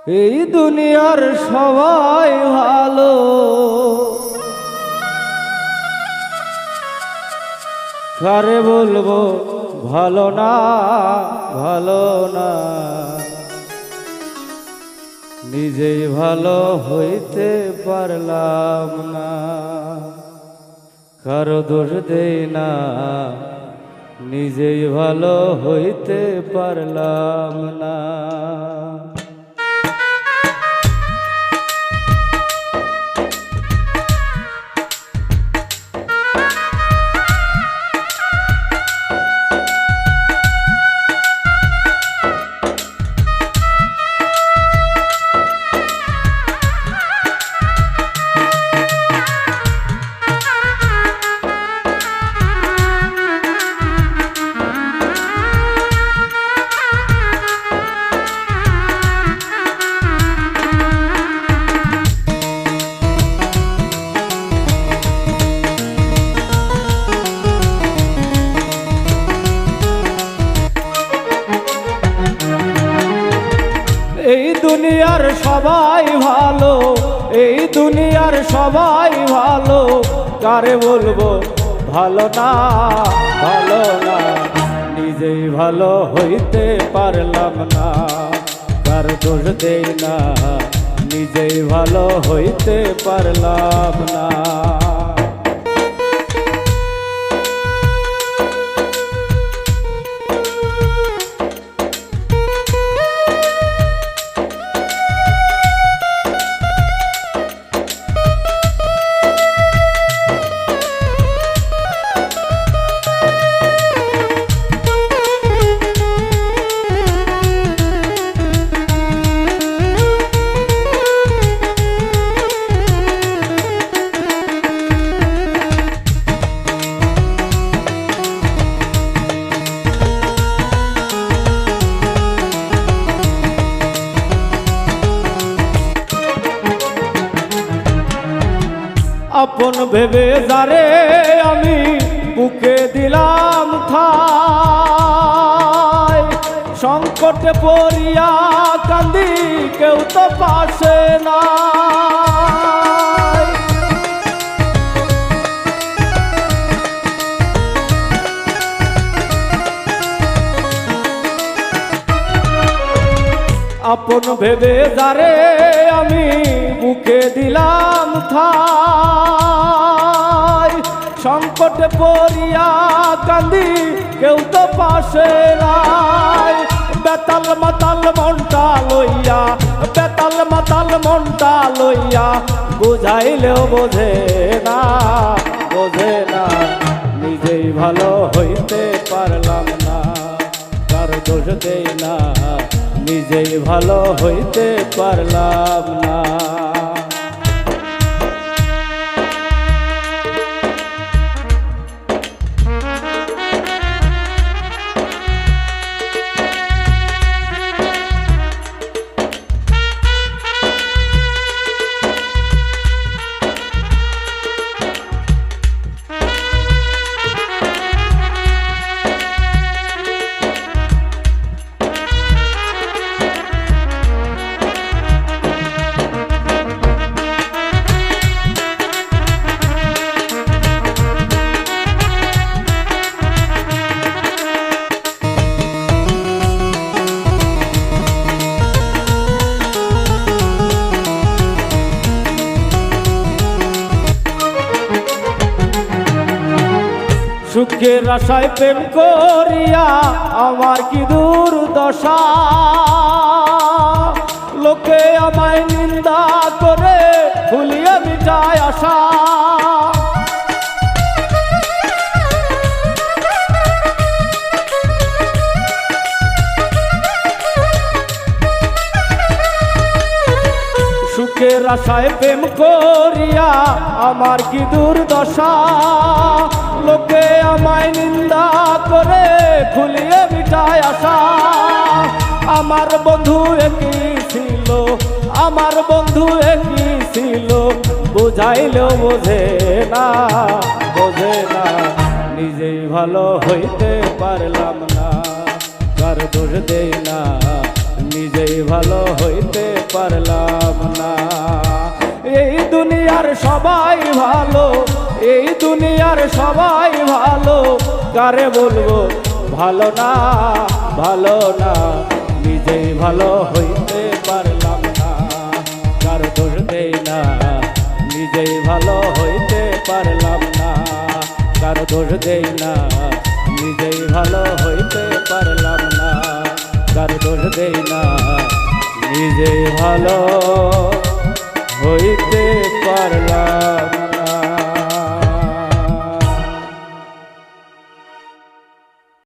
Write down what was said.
এই দুনিয়ার সবাই ভালো, কারে বলবো ভালো না, ভালো না। নিজেই ভালো হইতে পারলাম না, কারো দোষ দেই না, নিজেই ভালো হইতে পারলাম না। এই দুনিয়ার সবাই ভালো, এই দুনিয়ার সবাই ভালো, কারে বলবো ভালো না, ভালো না। নিজেই ভালো হইতে পারলাম না, কার দোষ দেই না, নিজেই ভালো হইতে পারলাম না। আপন ভেবে যারে আমি বুকে দিলাম ঠাই, সংকটে পড়িয়া কান্দি কেউ তো পাশে নাই। আপন ভেবে যারে আমি বুকে দিলাম ঠাই, সংকটে পড়িয়া কান্দি কেউ তো পাশে নাই। বেতাল মাতাল মনটা লইয়া, বেতাল মাতাল মনটা লইয়া, বুঝাইলেও বোঝে না, বোঝে না। নিজেই ভালো হইতে পারলাম না, কার দোষ দেই না, নিজেই ভালো হইতে পারলাম না। সুখের আশায় প্রেম করিয়া আমার কি দুর্দশা, লোকে আমায় নিন্দা করে ভুলিয়ে মিটায় আশা। সুখের আশায় প্রেম করিয়া আমার কি দুর্দশা, লোকে আমায় নিন্দা করে ভুলিয়ে মিটায় আশা। আমার বন্ধু একই ছিল, আমার বন্ধু একই ছিল, বুঝাইলেও বোঝে না, বোঝে না। নিজেই ভালো হইতে পারলাম না, কার দোষ দেই না, নিজেই ভালো হইতে পারলাম না। এই দুনিয়ার সবাই ভালো, এই দুনিয়ার সবাই ভালো, কারে বলবো ভালো না, ভালো না। নিজেই ভালো হইতে পারলাম না, কার দোষ দেই না। নিজেই ভালো হইতে পারলাম না, কার দোষ দেই না। নিজেই ভালো হইতে পারলাম না, কার দোষ দেই না। নিজেই ভালো হইতে পারলাম না।